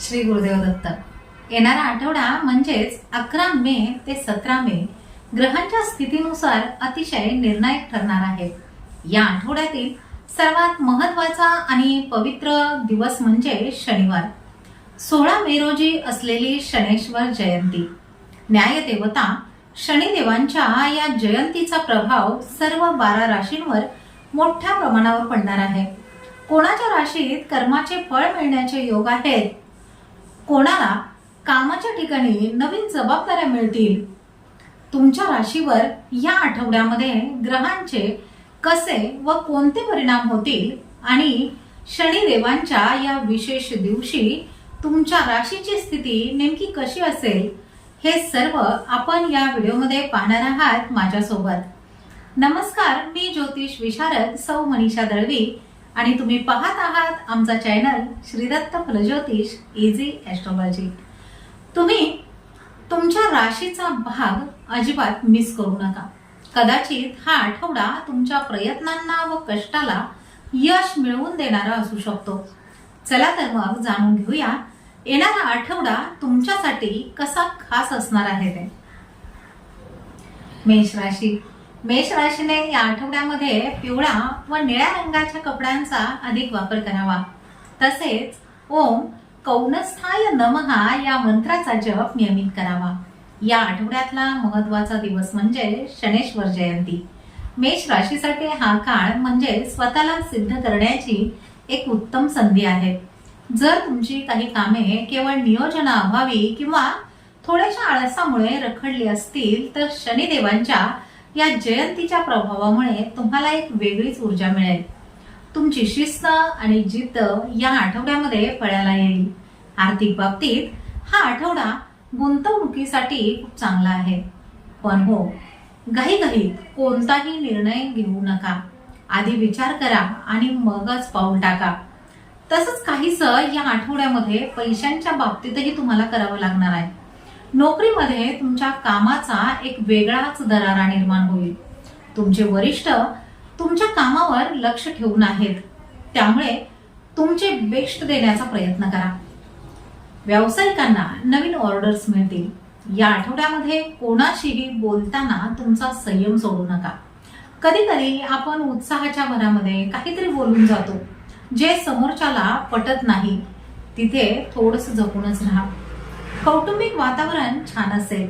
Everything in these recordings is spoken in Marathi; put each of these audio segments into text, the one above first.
श्री गुरुदेव दत्त. येणारा आठवडा म्हणजेच 11 मे ते 17 मे ग्रहांच्या स्थितीनुसार अतिशय निर्णायक ठरणार आहे. या आठवड्यातील सर्वात महत्त्वाचा आणि पवित्र दिवस म्हणजे शनिवार. 16 मे रोजी असलेली शनेश्वर जयंती. न्यायदेवता शनिदेवांच्या या जयंतीचा प्रभाव सर्व 12 राशींवर मोठ्या प्रमाणावर पडणार आहे. कोणाच्या राशीत कर्माचे फळ मिळण्याचे योग आहेत, कोणाला कामाच्या ठिकाणी नवीन जबाबदाऱ्या मिळतील. तुमच्या राशीवर या आठवड्यामध्ये ग्रहांचे कसे व कोणते परिणाम होतील आणि शनिदेवांच्या या विशेष दिवशी तुमच्या राशीची स्थिती नेमकी कशी असेल, हे सर्व आपण या व्हिडिओमध्ये पाहणार आहात माझ्यासोबत. नमस्कार, मी ज्योतिष विशारद सौ मनीषा दळवी आणि तुम्ही पाहत आहात आमचा चॅनल श्री दत्त फलज्योतिष इझी ॲस्ट्रोलॉजी. तुम्ही तुमच्या राशीचा भाग अजिबात मिस करू नका. कदाचित हा आठवडा तुमच्या प्रयत्नांना व कष्टाला यश मिळवून देणारा असू शकतो. चला तर मग जाणून घेऊया येणारा आठवडा तुमच्यासाठी कसा खास असणार आहे ते. मेष राशी. मेष राशीने या आठवड्यामध्ये पिवळा व निळ्या रंगाच्या कपड्यांचा अधिक वापर करावा. तसेच ओम कौनस्थाय नमः या मंत्राचा जप नियमित करावा. या आठवड्यातला महत्त्वाचा दिवस म्हणजे शनेश्वर जयंती. मेष राशीसाठी हा काळ म्हणजे स्वतःला सिद्ध करण्याची एक उत्तम संधी आहे. जर तुमची काही कामे केवळ नियोजनाअभावी किंवा थोड्याशा आळसामुळे रखडली असतील तर शनिदेवांच्या या जयंतीच्या प्रभावामुळे तुम्हाला एक वेगळीच ऊर्जा मिळेल. तुमची शिस्त आणि जिद्द या आठवड्यामध्ये फळाला येईल. आर्थिक बाबतीत हा आठवडा गुंतवणुकीसाठी खूप चांगला आहे. पण हो, घाईघाईत कोणताही निर्णय घेऊ नका. आधी विचार करा आणि मगच पाऊल टाका. तसंच काहीसं या आठवड्यामध्ये पैशांच्या बाबतीतही तुम्हाला करावं लागणार आहे. नोकरीमध्ये तुमच्या कामाचा एक वेगळाच दरारा निर्माण होईल. तुमचे वरिष्ठ तुमच्या कामावर लक्ष ठेवून आहेत, त्यामुळे तुमचे बेस्ट देण्याचा प्रयत्न करा. व्यावसायिकांना नवीन ऑर्डर्स मिळतील. या आठवड्यामध्ये कोणाशीही बोलताना तुमचा संयम सोडू नका. कधी कधी आपण उत्साहाच्या भरामध्ये काहीतरी बोलून जातो जे समोरच्याला पटत नाही. तिथे थोडंसं जपूनच राहा. कौटुंबिक वातावरण छान असेल.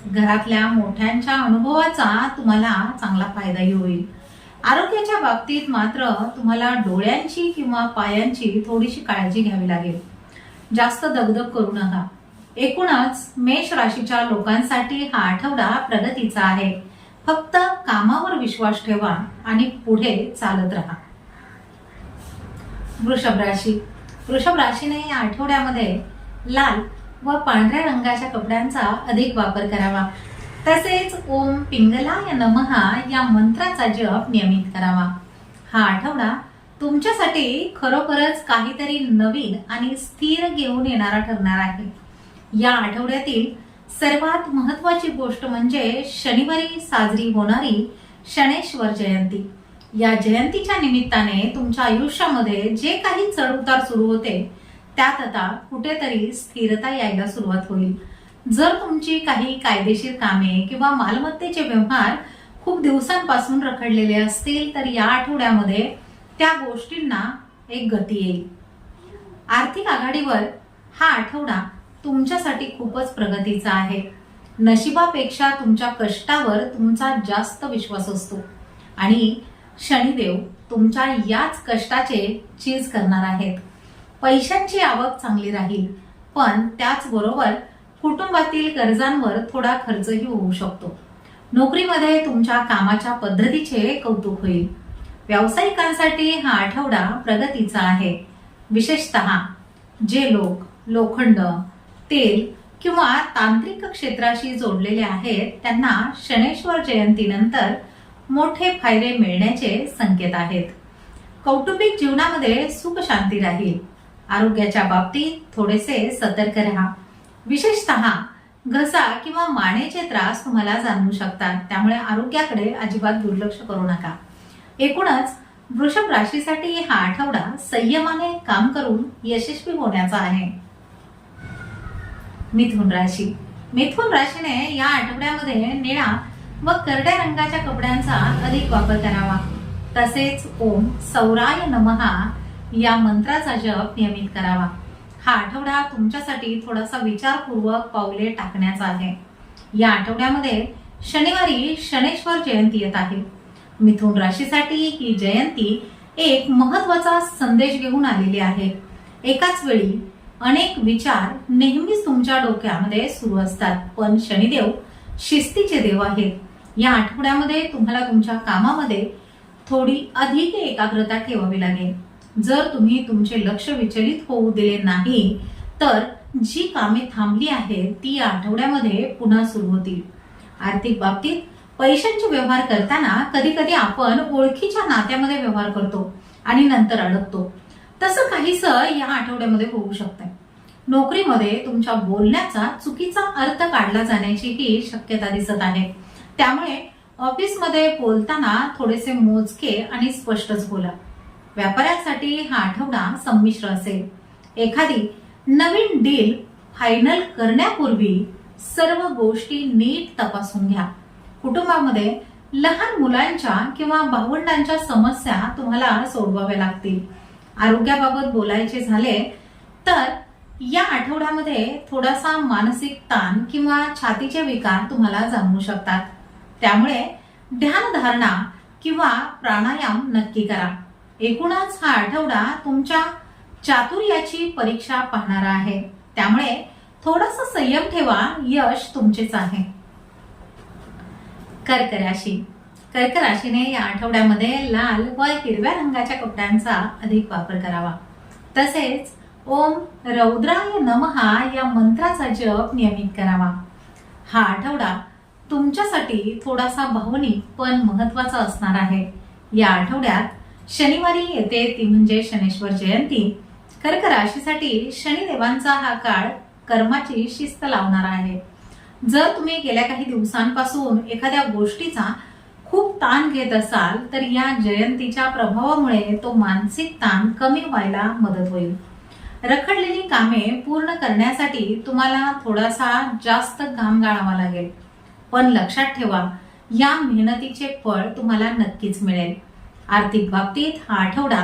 घरातल्या मोठ्यांच्या अनुभवाचा तुम्हाला चांगला फायदाही होईल. आरोग्याच्या बाबतीत मात्र तुम्हाला डोळ्यांची किंवा पायांची थोडीशी काळजी घ्यावी लागेल. जास्त दगदग करू नका. एकूणच मेष राशीच्या लोकांसाठी हा आठवडा प्रगतीचा आहे. फक्त कामावर विश्वास ठेवा आणि पुढे चालत राहा. वृषभ राशी. वृषभ राशीने या आठवड्यामध्ये लाल व पांढऱ्या रंगाच्या कपड्यांचा अधिक वापर करावा. तसेच ओम पिंगलाय नमः या मंत्राचा जप नियमित करावा. हा आठवडा तुमच्यासाठी खरोखरच काहीतरी नवीन आणि स्थिर घेऊन येणारा ठरणार आहे. या आठवड्यातील सर्वात महत्त्वाची गोष्ट म्हणजे शनिवारी साजरी होणारी शनेश्वर जयंती. या जयंतीच्या निमित्ताने तुमच्या आयुष्यामध्ये जे काही चढउतार सुरू होते त्यात आता कुठेतरी स्थिरता यायला सुरुवात होईल. जर तुमची काही कायदेशीर कामे किंवा मालमत्तेचे व्यवहार खूप दिवसांपासून रखडलेले असतील तर या आठवड्यामध्ये त्या गोष्टींना एक गती येईल. आर्थिक आघाडीवर हा आठवडा तुमच्यासाठी खूपच प्रगतीचा आहे. नशिबापेक्षा तुमच्या कष्टावर तुमचा जास्त विश्वास असतो आणि शनिदेव तुमच्या याच कष्टाचे चीज करणार आहेत. पैशांची आवक चांगली राहील, पण त्याचबरोबर कुटुंबातील गरजांवर थोडा खर्चही होऊ शकतो. नोकरीमध्ये तुमच्या कामाच्या पद्धतीचे कौतुक होईल. व्यावसायिकांसाठी हा आठवडा प्रगतीचा आहे. विशेषतः जे लोक लोखंड, तेल किंवा तांत्रिक क्षेत्राशी जोडलेले आहेत त्यांना शनेश्वर जयंतीनंतर मोठे फायदे मिळण्याचे संकेत आहेत. कौटुंबिक जीवनामध्ये सुख शांती राहील. आरोग्याच्या बाबतीत थोडेसे सतर्क राहा. विशेषतः घसा किंवा मानेचे त्रास तुम्हाला जाणवू शकतात, त्यामुळे आरोग्याकडे अजिबात दुर्लक्ष करू नका. एकूणच वृषभ राशीसाठी हा आठवडा संयमाने काम करून यशस्वी होण्याचा आहे. मिथुन राशी. मिथुन राशीने या आठवड्यामध्ये निळा व करड्या रंगाच्या कपड्यांचा अधिक वापर करावा. तसेच ओम सौराय नमः या मंत्राचा जप नियमित करावा. हा आठवडा तुमच्यासाठी थोडासा विचारपूर्वक पावले टाकण्याचा आहे. या आठवड्यामध्ये शनिवारी शनेश्वर जयंती येत आहे. मिथुन राशीसाठी ही जयंती एक महत्वाचा संदेश घेऊन आलेली आहे. एकाच वेळी अनेक विचार नेहमीच तुमच्या डोक्यामध्ये सुरू असतात, पण शनिदेव शिस्तीचे देव आहेत. या आठवड्यामध्ये तुम्हाला तुमच्या कामामध्ये थोडी अधिक एकाग्रता ठेवावी लागेल. जर तुम्ही तुमचे लक्ष विचलित होऊ दिले नाही तर जी कामे थांबली आहेत ती या आठवड्यामध्ये पुन्हा सुरू होतील. आर्थिक बाबतीत पैशांचे व्यवहार करताना कधी कधी आपण ओळखीच्या नात्यामध्ये व्यवहार करतो आणि नंतर अडकतो. तसं काहीसं या आठवड्यामध्ये होऊ शकतंय. नोकरीमध्ये तुमच्या बोलण्याचा चुकीचा अर्थ काढला जाण्याचीही शक्यता दिसत आहे. त्यामुळे ऑफिसमध्ये बोलताना थोडेसे मोजके आणि स्पष्टच बोला. व्यापाऱ्यांसाठी हा आठवडा संमिश्र असेल. एखादी नवीन डील फायनल करण्यापूर्वी सर्व गोष्टी नीट तपासून घ्या. कुटुंबामध्ये लहान मुलांच्या किंवा भावंडांच्या समस्या तुम्हाला सोडवाव्या लागतील. आरोग्याबाबत बोलायचे झाले तर या आठवड्यामध्ये थोडासा मानसिक ताण किंवा छातीचे विकार तुम्हाला जाणवू शकतात. त्यामुळे ध्यानधारणा किंवा प्राणायाम नक्की करा. एकूणच हा आठवडा तुमच्या चातुर्याची परीक्षा पाहणारा आहे. त्यामुळे थोडासा संयम ठेवा, यश तुमचेच आहे. कर्क राशी. कर्क राशीने या आठवड्यामध्ये लाल व हिरव्या रंगाच्या कपड्यांचा अधिक वापर करावा. तसेच ओम रौद्राय नमः या मंत्राचा जप नियमित करावा. हा आठवडा तुमच्यासाठी थोडासा भावनिक पण महत्वाचा असणार आहे. या आठवड्यात शनिवारी येते ती म्हणजे शनेश्वर जयंती. कर्क राशीसाठी शनिदेवांचा हा काळ कर्माची शिस्त लावणारा आहे. जर तुम्ही गेल्या काही दिवसांपासून एखाद्या गोष्टीचा खूप ताण घेत असाल तर या जयंतीच्या प्रभावामुळे तो मानसिक ताण कमी व्हायला मदत होईल. रखडलेली कामे पूर्ण करण्यासाठी तुम्हाला थोडासा जास्त घाम गाळावा लागेल, पण लक्षात ठेवा या मेहनतीचे फळ तुम्हाला नक्कीच मिळेल. आर्थिक बाबतीत हा आठवडा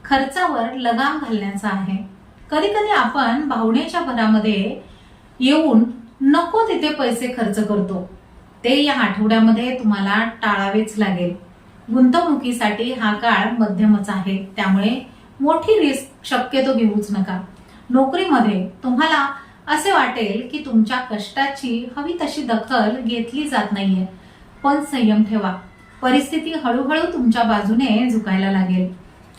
खर्चावर लगाम घालण्याचा आहे. कधी कधी आपण भावनेच्या भरामध्ये येऊन नको तिथे पैसे खर्च करतो. ते या आठवड्यामध्ये तुम्हाला टाळावेच लागेल. गुंतवणुकीसाठी हा काळ मध्यमच आहे. त्यामुळे मोठी रिस्क शक्यतो घेऊच नका. नोकरीमध्ये तुम्हाला असे वाटेल की तुमच्या कष्टाची हवी तशी दखल घेतली जात नाहीये, पण संयम ठेवा. परिस्थिती हळूहळू तुमच्या बाजूने झुकायला लागेल.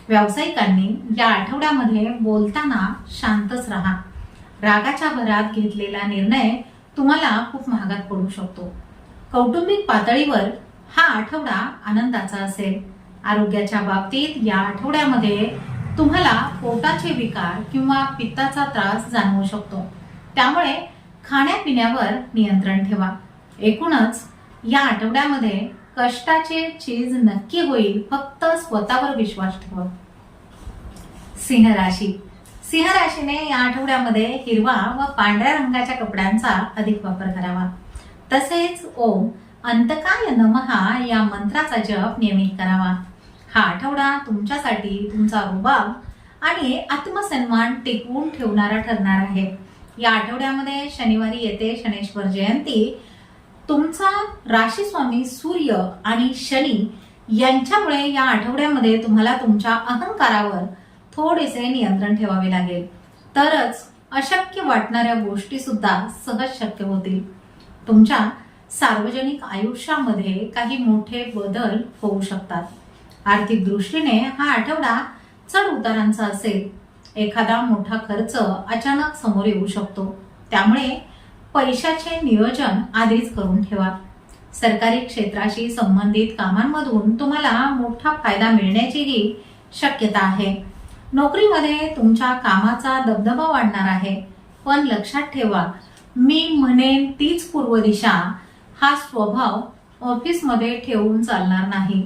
व्यावसायिकांनी या आठवड्यामध्ये बोलताना शांतच राहा. रागाच्या भरात घेतलेला निर्णय तुम्हाला खूप महागात पडू शकतो. कौटुंबिक पातळीवर हा आठवडा आनंदाचा असेल. आरोग्याच्या बाबतीत या आठवड्यामध्ये तुम्हाला पोटाचे विकार किंवा पित्ताचा त्रास जाणवू शकतो. त्यामुळे खाण्यापिण्यावर नियंत्रण ठेवा. एकूणच या आठवड्यामध्ये कष्टाचे चीज नक्की होईल, फक्त स्वतःवर विश्वास ठेवा. सिंह राशी. सिंह राशीने या आठवड्यामध्ये हिरवा व पांढऱ्या रंगाच्या कपड्यांचा अधिक वापर करावा. तसेच ओम अंतकाय नमः या मंत्राचा जप नियमित करावा. हा आठवडा तुमच्यासाठी तुमचा रुबाब आणि आत्मसन्मान टिकवून ठेवणारा ठरणार आहे. या आठवड्यामध्ये शनिवारी येते शनेश्वर जयंती. तुमचा राशी स्वामी सूर्य आणि शनी यांच्यामुळे या आठवड्यामध्ये तुम्हाला तुमच्या अहंकारावर थोडेसे नियंत्रण ठेवावे लागेल. तरच अशक्य वाटणाऱ्या गोष्टी सुद्धा सहज शक्य होतील. तुमच्या सार्वजनिक आयुष्यामध्ये काही मोठे बदल होऊ शकतात. आर्थिक दृष्टीने हा आठवडा चढ उतारांचा असेल. एखादा मोठा खर्च अचानक समोर येऊ शकतो. त्यामुळे पैशाचे नियोजन आधीच करून ठेवा. सरकारी क्षेत्राशी संबंधित कामांमधून तुम्हाला मोठा फायदा मिळण्याचीही शक्यता आहे. नोकरीमध्ये तुमच्या कामाचा दबदबा वाढणार आहे. पण लक्षात ठेवा, मी म्हणेन तीच पूर्व दिशा हा स्वभाव ऑफिसमध्ये ठेवून चालणार नाही.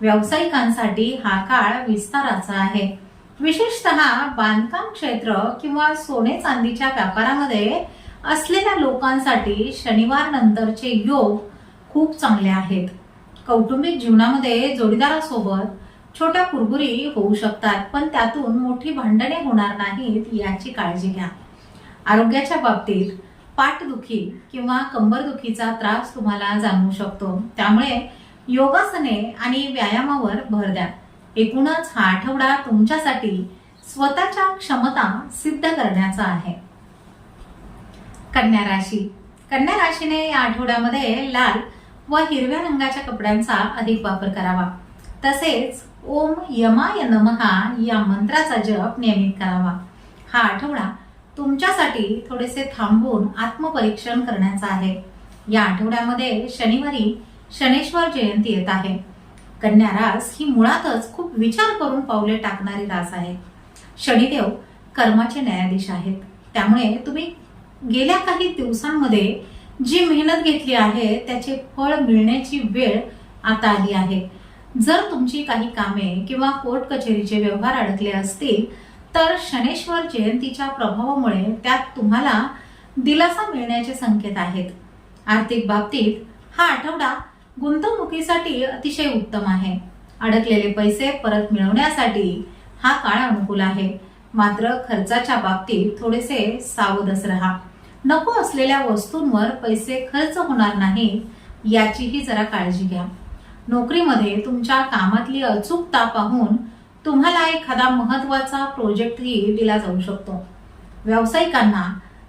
व्यावसायिकांसाठी हा काळ विस्ताराचा आहे. विशेषतः बांधकाम क्षेत्र किंवा सोने चांदीच्या व्यापारामध्ये असलेल्या लोकांसाठी शनिवार नंतरचे योग खूप चांगले आहेत. कौटुंबिक जीवनामध्ये जोडीदारासोबत छोट्या कुरबुरी होऊ शकतात, पण त्यातून मोठी भांडणे होणार नाहीत याची काळजी घ्या. आरोग्याच्या बाबतीत पाठदुखी किंवा कंबरदुखीचा त्रास तुम्हाला जाणवू शकतो, त्यामुळे योगासने आणि व्यायामावर भर द्या. एकूणच हा आठवडा तुमच्यासाठी स्वतःच्या क्षमता सिद्ध करण्याचा आहे. कन्या राशी. कन्या राशीने या आठवड्यामध्ये लाल व हिरव्या रंगाच्या कपड्यांचा अधिक वापर करावा. तसेच ओम यमाय नमहा या मंत्राचा जप नियमित करावा. हा आठवडा तुमच्यासाठी थोडेसे थांबून आत्मपरीक्षण करण्याचा आहे. या आठवड्यामध्ये शनिवारी शनेश्वर जयंती येत आहे. कन्या रास ही मुळातच खूप विचार करून पावले टाकणारी रास आहे. शनिदेव कर्माचे न्यायाधीश आहेत, त्यामुळे तुम्ही गेल्या काही दिवसांमध्ये जी मेहनत घेतली आहे त्याचे फळ मिळण्याची वेळ आता आली आहे. जर तुमची काही कामे किंवा कोर्ट कचेरीचे व्यवहार अडकले असतील तर शनेश्वर जयंतीच्या प्रभावामुळे त्यात तुम्हाला दिलासा मिळण्याचे संकेत आहेत. आर्थिक बाबतीत हा आठवडा गुंतवणुकीसाठी अतिशय उत्तम आहे. अडकलेले पैसे परत मिळवण्यासाठी हा काळ अनुकूल आहे. मात्र खर्चाच्या बाबतीत थोडेसे सावधच राहा. नको असलेल्या वस्तूंवर पैसे खर्च होणार नाही याचीही जरा काळजी घ्या. नोकरीमध्ये तुमच्या कामातली अचूकता पाहून तुम्हाला एखादा महत्वाचा प्रोजेक्टही दिला जाऊ शकतो. व्यावसायिकांना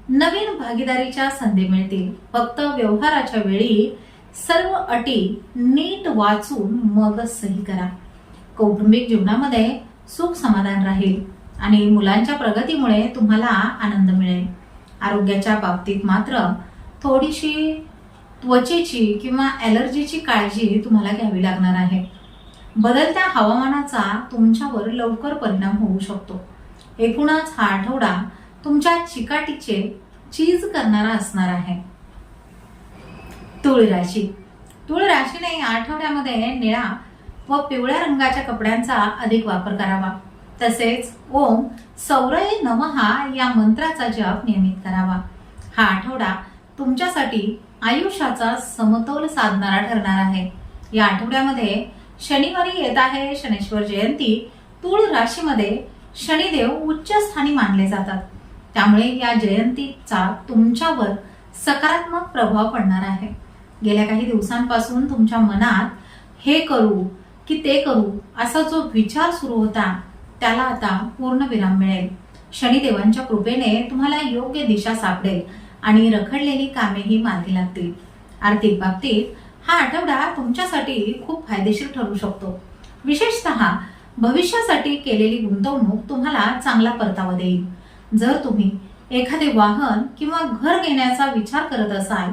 नवीन भागीदारीच्या संधी मिळतील. फक्त व्यवहाराच्या वेळी सर्व अटी नीट वाचून मगच सही करा. कौटुंबिक जीवनामध्ये सुख समाधान राहील आणि मुलांच्या प्रगतीमुळे तुम्हाला आनंद मिळेल. आरोग्याच्या बाबतीत मात्र थोडीशी त्वचेची किंवा ॲलर्जीची काळजी तुम्हाला घ्यावी लागणार आहे. बदलत्या हवामानाचा तुमच्यावर लवकर परिणाम होऊ शकतो. एकूणच हा आठवडा तुमच्या चिकाटीचे चीज करणारा असणार आहे. तुळ राशी. तुळ राशीने या आठवड्यामध्ये निळा व पिवळ्या रंगाच्या कपड्यांचा अधिक वापर करावा. तसेच ओम सौरये नमहा या मंत्राचा जप नियमित करावा. हा आठवडा तुमच्यासाठी आयुष्याचा समतोल साधणारा ठरणार आहे. या आठवड्यामध्ये शनिवारी येत आहे शनेश्वर जयंती. तुळ राशीमध्ये शनिदेव उच्च स्थानी मानले जातात, त्यामुळे या जयंतीचा तुमच्यावर सकारात्मक प्रभाव पडणार आहे. गेल्या काही दिवसांपासून तुमच्या मनात हे करू की ते करू असा जो विचार सुरू होता त्याला आता पूर्ण विराम मिळेल. शनिदेवांच्या कृपेने तुम्हाला योग्य दिशा सापडेल आणि रखडलेली कामेही मार्गी लागतील. आर्थिक बाबतीत हा आठवडा तुमच्यासाठी खूप फायदेशीर ठरू शकतो. विशेषतः भविष्यासाठी केलेली गुंतवणूक तुम्हाला चांगला परतावा देईल. जर तुम्ही एखादे वाहन किंवा घर घेण्याचा विचार करत असाल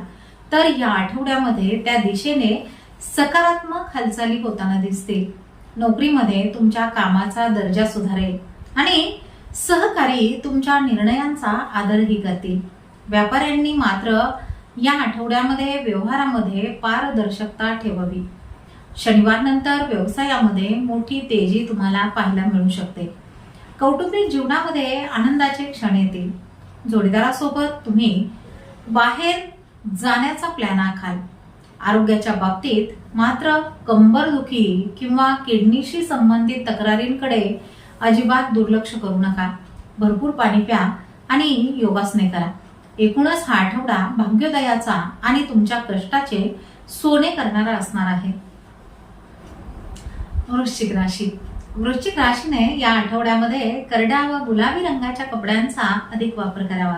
तर या आठवड्यामध्ये त्या दिशेने सकारात्मक हालचाली होताना दिसतील. नोकरीमध्ये तुमच्या कामाचा दर्जा सुधारेल आणि सहकारी तुमच्या निर्णयांचा आदरही करतील. व्यापाऱ्यांनी मात्र या आठवड्यामध्ये व्यवहारामध्ये पारदर्शकता ठेवावी. शनिवार नंतर व्यवसायामध्ये मोठी तेजी तुम्हाला पाहायला मिळू शकते. कौटुंबिक जीवनामध्ये आनंदाचे क्षण येतील. जोडीदारासोबत तुम्ही बाहेर जाण्याचा प्लॅन आखाल. आरोग्याच्या बाबतीत मात्र कंबरदुखी किंवा किडनीशी संबंधित तक्रारींकडे अजिबात दुर्लक्ष करू नका. भरपूर पाणी प्या आणि योगासने करा. एकूणच हा आठवडा भाग्योदयाचा आणि तुमच्या कष्टाचे सोने करणारा असणार आहे. वृश्चिक राशी. वृश्चिक राशीने या आठवड्यामध्ये करड्या व गुलाबी रंगाच्या कपड्यांचा अधिक वापर करावा.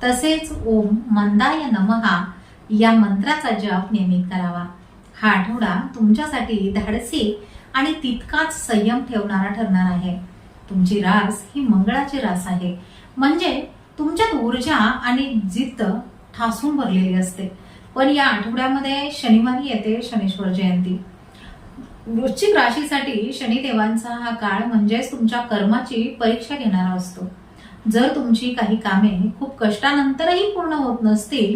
तसेच ओम मंदाय नमहा या मंत्राचा जप नियमित करावा. हा आठवडा तुमच्यासाठी धाडसी आणि तितकाच संयम ठेवणारा ठरणार आहे. तुमची रास ही मंगळाची रास आहे, म्हणजे तुमच्यात ऊर्जा आणि जिद्द ठासून भरलेली असते. पण या आठवड्यामध्ये शनिवारी येते शनेश्वर जयंती. वृश्चिक राशीसाठी शनिदेवांचा हा काळ म्हणजेच तुमच्या कर्माची परीक्षा घेणारा असतो. जर तुमची काही कामे खूप कष्टानंतरही पूर्ण होत नसतील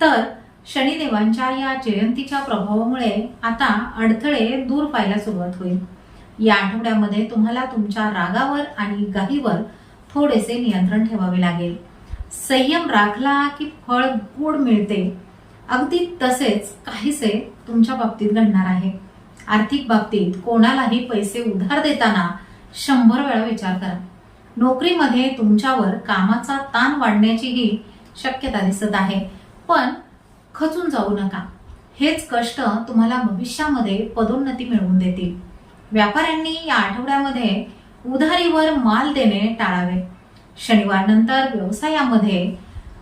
तर शनिदेवांच्या या जयंतीच्या प्रभावामुळे आता अडथळे दूर व्हायला सुरुवात होईल. या आठवड्यामध्ये तुम्हाला तुमच्या रागावर आणि घाईवर थोडेसे नियंत्रण ठेवावे लागेल. संयम राखला की फळ गोड मिळते. अगदी तसेच काहीसे तुमच्या बाबतीत घडणार आहे. आर्थिक बाबतीत कोणालाही पैसे उधार देताना 100 वेळा विचार करा. नोकरीमध्ये तुमच्यावर कामाचा ताण वाढण्याचीही शक्यता दिसत आहे, पण खचून जाऊ नका. हेच कष्ट तुम्हाला भविष्यामध्ये पदोन्नती मिळवून देतील. व्यापाऱ्यांनी या आठवड्यामध्ये उधारीवर माल देणे टाळावे. शनिवार नंतर व्यवसायामध्ये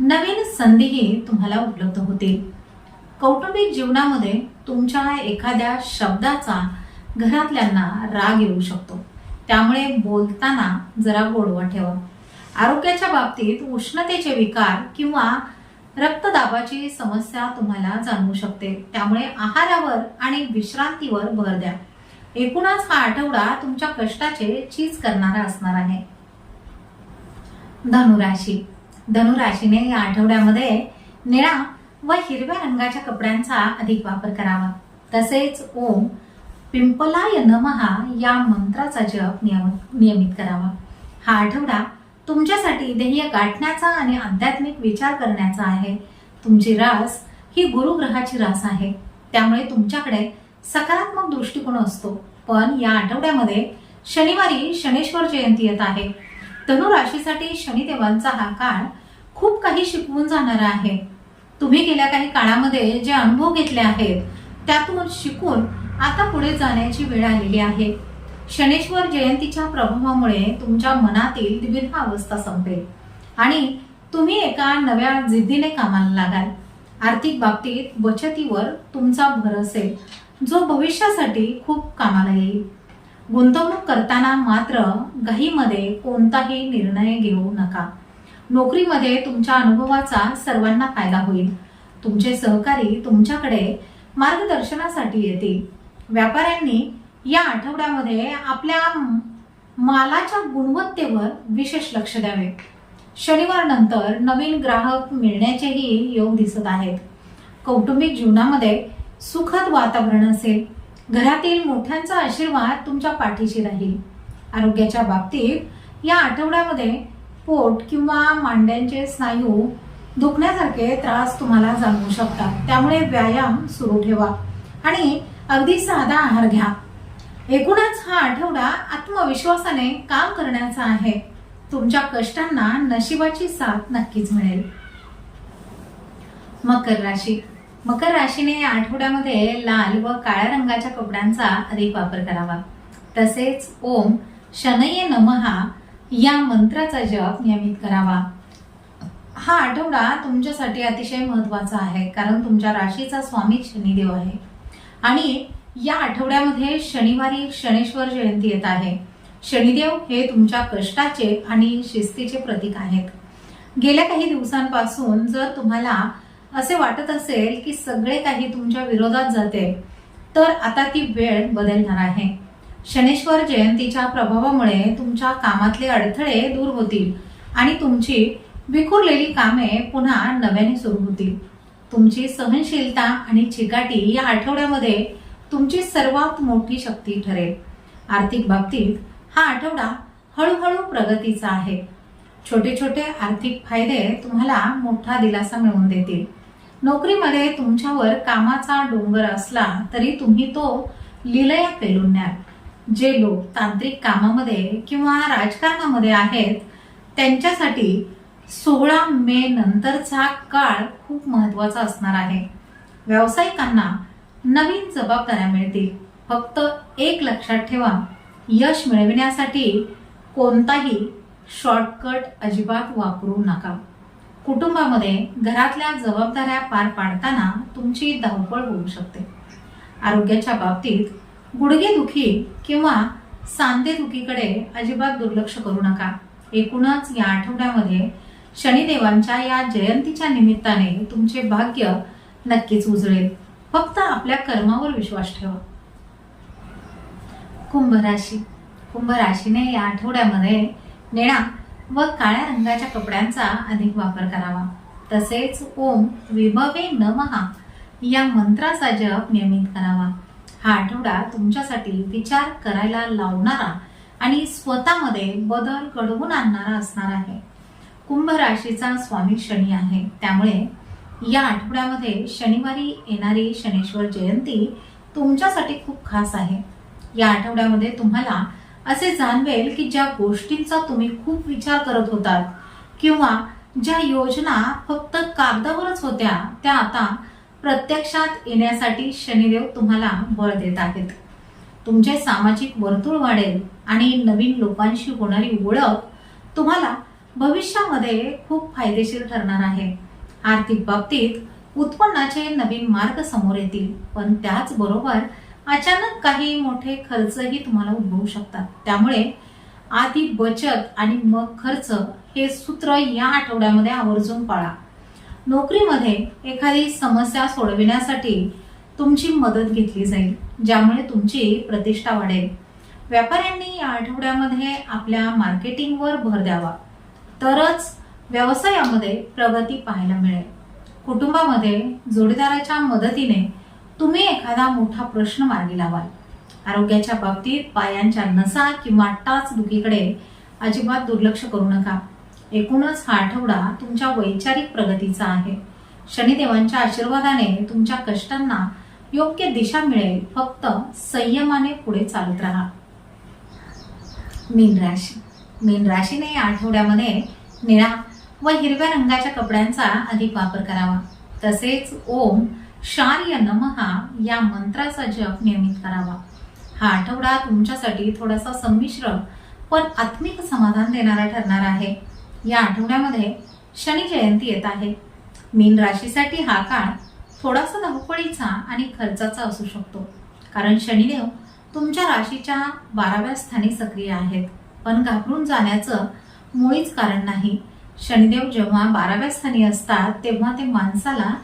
नवीन संधीही तुम्हाला उपलब्ध होतील. कौटुंबिक जीवनामध्ये तुमच्या एखाद्या शब्दाचा घरातल्यांना राग येऊ शकतो, त्यामुळे बोलताना जरा गोडवा ठेवा. आरोग्याच्या बाबतीत उष्णतेचे विकार किंवा रक्तदाबाची समस्या तुम्हाला जाणवू शकते, त्यामुळे आहारावर आणि विश्रांतीवर भर द्या. एकूणच हा आठवडा तुमच्या कष्टाचे चीज करणारा असणार आहे. धनुराशी. धनुराशीने या आठवड्यामध्ये निळा व हिरव्या रंगाच्या कपड्यांचा अधिक वापर करावा. तसेच ओम पिंपलाय नमहा या मंत्राचा जप नियमित करावा. हा आठवडा तुमच्यासाठी ध्येय गाठण्याचा आणि आध्यात्मिक विचार करण्याचा आहे. तुमची रास ही गुरुग्रहाची रास आहे, त्यामुळे तुमच्याकडे सकारात्मक दृष्टिकोन असतो. पण या आठवड्यामध्ये शनिवारी शनेश्वर जयंती येत आहे. धनु राशीसाठी शनिदेवांचा हा काळ खूप काही शिकवून जाणारा आहे. तुम्ही गेल्या काही काळामध्ये जे अनुभव घेतले आहेत त्यातून शिकून आता पुढे जाण्याची वेळ आलेली आहे. शनेश्वर जयंतीच्या प्रभावामुळे तुमच्या मनातील द्विधा अवस्था संपेल आणि तुम्ही एका नव्या जिद्दीने कामाला लागाल. आर्थिक बाबतीत बचतीवर तुमचा भर असेल, जो भविष्यासाठी खूप कामाला येईल. गुंतवणूक करताना मात्र घाईमध्ये कोणताही निर्णय घेऊ नका. नोकरीमध्ये तुमच्या अनुभवाचा सर्वांना फायदा होईल. तुमचे सहकारी तुमच्याकडे मार्गदर्शनासाठी येतील. व्यापाऱ्यांनी या आठवड्यामध्ये आपल्या मालाच्या गुणवत्तेवर विशेष लक्ष द्यावे. शनिवार नंतर नवीन ग्राहक मिळण्याचेही योग दिसत आहेत. कौटुंबिक जीवनामध्ये सुखद वातावरण असेल. घरातील मोठ्यांचा आशीर्वाद तुमच्या पाठीशी राहील. आरोग्याच्या बाबतीत या आठवड्यामध्ये पोट किंवा मांड्यांचे स्नायू दुखण्यासारखे त्रास तुम्हाला जाणवू शकतात, त्यामुळे व्यायाम सुरू ठेवा आणि अगदी साधा आहार घ्या. एकूणच हा आठवडा आत्मविश्वासाने काम करण्याचा आहे. तुमच्या कष्टांना नशिबाची साथ नक्कीच मिळेल. मकर राशी. मकर राशीने या आठवड्यामध्ये लाल व काळ्या रंगाच्या कपड्यांचा अधिक वापर करावा. तसेच ओम शनये नमहा या मंत्राचा जप नियमित करावा. हा आठवडा तुमच्यासाठी अतिशय महत्वाचा आहे, कारण तुमच्या राशीचा स्वामी शनिदेव आहे आणि या आठवड्यामध्ये शनिवारी शनेश्वर जयंती येत आहे. शनिदेव हे तुमच्या कष्टाचे आणि शिस्तीचे प्रतीक आहेत. गेल्या काही दिवसांपासून जर तुम्हाला असे वाटत असेल की सगळे काही तुमच्या विरोधात जाते, तर आता ती वेळ बदलणार आहे. शनेश्वर जयंतीच्या प्रभावामुळे तुमच्या कामातले अडथळे दूर होतील आणि तुमची विखुरलेली कामे पुन्हा नव्याने सुरू होतील. तुमची सहनशीलता आणि चिकाटी या आठवड्यामध्ये तुमची सर्वात मोठी शक्ती ठरेल. आर्थिक बाबतीत हा आठवडा हळूहळू प्रगतीचा आहे. छोटे छोटे आर्थिक फायदे तुम्हाला मोठा दिलासा मिळवून देतील. नोकरीमध्ये तुमच्यावर कामाचा डोंगर असला तरी तुम्ही तो लिलया पेलून न्याल. जे लोक तांत्रिक कामामध्ये किंवा राजकारणामध्ये आहेत त्यांच्यासाठी 16 मे नंतरचा काळ खूप महत्वाचा असणार आहे. व्यावसायिकांना नवीन जबाबदाऱ्या मिळतील. फक्त एक लक्षात ठेवा, यश मिळविण्यासाठी कोणताही शॉर्टकट अजिबात वापरू नका. कुटुंबामध्ये घरातल्या जबाबदाऱ्या पार पाडताना तुमची धावपळ होऊ शकते. आरोग्याच्या बाबतीत गुडघेदुखी किंवा सांधेदुखीकडे अजिबात दुर्लक्ष करू नका. एकूणच या आठवड्यामध्ये शनिदेवांच्या या जयंतीच्या निमित्ताने तुमचे भाग्य नक्कीच उजळेल. फक्त आपल्या कर्मावर विश्वास ठेवा. कुंभ राशी. कुंभ राशीने या आठवड्यामध्ये निळा व काळ्या रंगाच्या कपड्यांचा अधिक वापर करावा. तसेच ओम विभवे नमः या मंत्राचा जप नियमित करावा. हा आठवडा तुमच्यासाठी विचार करायला लावणारा आणि स्वतःमध्ये बदल घडवून आणणारा असणार आहे. कुंभ राशीचा स्वामी शनी आहे, त्यामुळे या आठवड्यामध्ये शनिवारी येणारी शनेश्वर जयंती तुमच्यासाठी खूप खास आहे. या आठवड्यामध्ये तुम्हाला असे जाणवेल की ज्या गोष्टींचा तुम्ही खूप विचार करत होतात किंवा ज्या योजना फक्त कागदावरच होत्या त्या आता प्रत्यक्षात येण्यासाठी शनिदेव तुम्हाला बळ देत आहेत. तुमचे सामाजिक वर्तुळ वाढेल आणि नवीन लोकांशी होणारी ओळख तुम्हाला भविष्यामध्ये खूप फायदेशीर ठरणार आहे. आर्थिक बाबतीत उत्पन्नाचे नवीन मार्ग समोर येतील, पण त्याचबरोबर अचानक काही मोठे खर्चही तुम्हाला उद्भवू शकतात. त्यामुळे आधी बचत आणि मग खर्च हे सूत्र या आठवड्यामध्ये आवर्जून पाळा. नोकरीमध्ये एखादी समस्या सोडविण्यासाठी तुमची मदत घेतली जाईल, ज्यामुळे तुमची प्रतिष्ठा वाढेल. व्यापाऱ्यांनी या आठवड्यामध्ये आपल्या मार्केटिंगवर भर द्यावा, तरच व्यवसायामध्ये प्रगती पाहायला मिळेल. कुटुंबामध्ये जोडीदाराच्या मदतीने तुम्ही एखादा मोठा प्रश्न मार्गी लावाल. आरोग्याच्या बाबतीत पायांच्या नसा किंवा टाचदुखीकडे अजिबात दुर्लक्ष करू नका. एकूणच हा आठवडा तुमच्या वैचारिक प्रगतीचा आहे. शनिदेवांच्या आशीर्वादाने तुमच्या कष्टांना योग्य दिशा मिळेल. फक्त संयमाने पुढे चालत राहा. मीन राशी. मीन राशीने या आठवड्यामध्ये निळा व हिरव्या रंगाच्या कपड्यांचा अधिक वापर करावा. तसेच ओम शार्य नमहा या मंत्राचा जप नियमित करावा. हा आठवडा तुमच्यासाठी थोडासा संमिश्र पण आत्मिक समाधान देणारा ठरणार आहे. या आठवड्यामध्ये शनी जयंती येत आहे. मीन राशीसाठी हा काळ थोडासा धावपळीचा आणि खर्चाचा असू शकतो, कारण शनिदेव तुमच्या राशीच्या 12व्या स्थानी सक्रिय आहेत. पण घाबरून जाण्याचं मुळीच कारण नाही. शनिदेव जेव्हा 12व्या स्थानी असतात तेव्हा ते माणसाला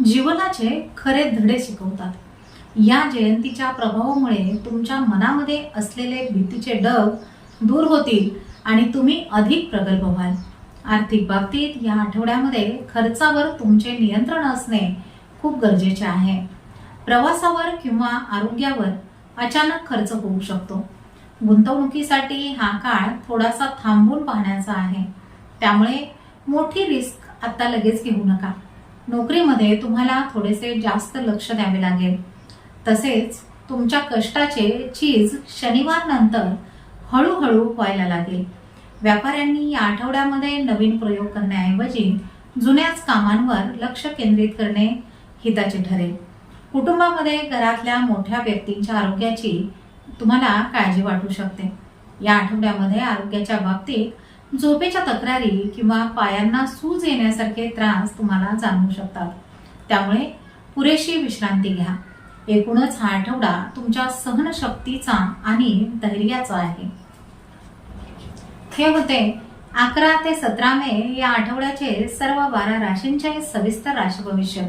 जीवनाचे खरे धडे शिकवतात. या जयंतीच्या प्रभावामुळे तुमच्या मनामध्ये असलेले भीतीचे डग दूर होतील आणि तुम्ही अधिक प्रगल्भ व्हाल. आर्थिक बाबतीत या आठवड्यामध्ये खर्चावर तुमचे नियंत्रण असणे खूप गरजेचे आहे. प्रवासावर किंवा आरोग्यावर अचानक खर्च होऊ शकतो. गुंतवणुकीसाठी हा काळ थोडासा थांबून पाहण्याचा आहे, त्यामुळे मोठी रिस्क आता लगेच घेऊ नका. नोकरीमध्ये तुम्हाला थोडेसे जास्त लक्ष द्यावे लागेल. तसेच तुमच्या कष्टाचे चीज शनिवार नंतर हळूहळू व्हायला लागेल. व्यापाऱ्यांनी या आठवड्यामध्ये नवीन प्रयोग करण्याऐवजी जुन्याच कामांवर लक्ष केंद्रित करणे हिताचे ठरेल. कुटुंबामध्ये घरातल्या मोठ्या व्यक्तींच्या आरोग्याची तुम्हाला काळजी वाटू शकते. या आठवड्यामध्ये आरोग्याच्या बाबतीत झोपेच्या तक्रारी किंवा पायांना सूज येण्यासारखे त्रास तुम्हाला जाणवू शकतात, त्यामुळे पुरेशी विश्रांती घ्या. एकूणच हा आठवडा तुमच्या सहनशक्तीचा आणि धैर्याचा आहे. हे होते 11 ते 17 मे या आठवड्याचे सर्व 12 राशींचे सविस्तर राशी भविष्य.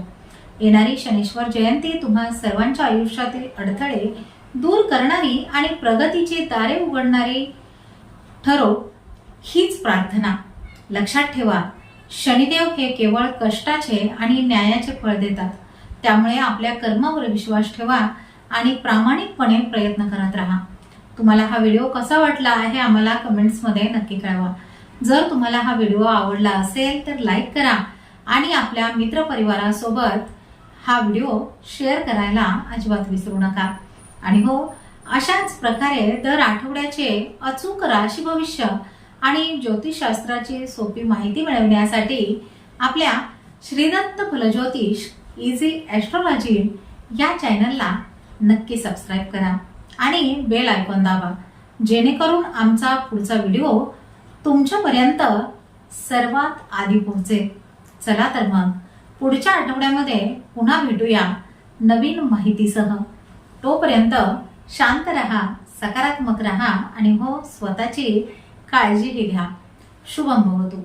येणारी शनेश्वर जयंती तुम्हा सर्वांच्या आयुष्यातील अडथळे दूर करणारी आणि प्रगतीची दारे उघडणारी ठरो, हीच प्रार्थना. लक्षात ठेवा, शनिदेव हे केवळ कष्टाचे आणि न्यायाचे फळ देतात. त्यामुळे आपल्या कर्मावर विश्वास ठेवा आणि प्रामाणिकपणे प्रयत्न करत राहा. तुम्हाला हा व्हिडिओ कसा वाटला हे आम्हाला कमेंट्समध्ये नक्की कळवा. जर तुम्हाला हा व्हिडिओ आवडला असेल तर लाईक करा आणि आपल्या मित्रपरिवारासोबत हा व्हिडिओ शेअर करायला अजिबात विसरू नका. आणि हो, अशाच प्रकारे दर आठवड्याचे अचूक राशी भविष्य आणि ज्योतिषशास्त्राची सोपी माहिती मिळवण्यासाठी आपल्या श्रीदत्त फलज्योतिष इझी ॲस्ट्रोलॉजी या चॅनलला नक्की सबस्क्राईब करा आणि बेल आयकॉन दाबा, जेणेकरून आमचा पुढचा व्हिडिओ तुमच्यापर्यंत सर्वात आधी पोहोचेल. चला तर मग पुढच्या आठवड्यामध्ये पुन्हा भेटूया नवीन माहितीसह. तोपर्यंत शांत रहा, सकारात्मक रहा आणि हो, स्वतःची काळजीही घ्या. शुभम भवतु.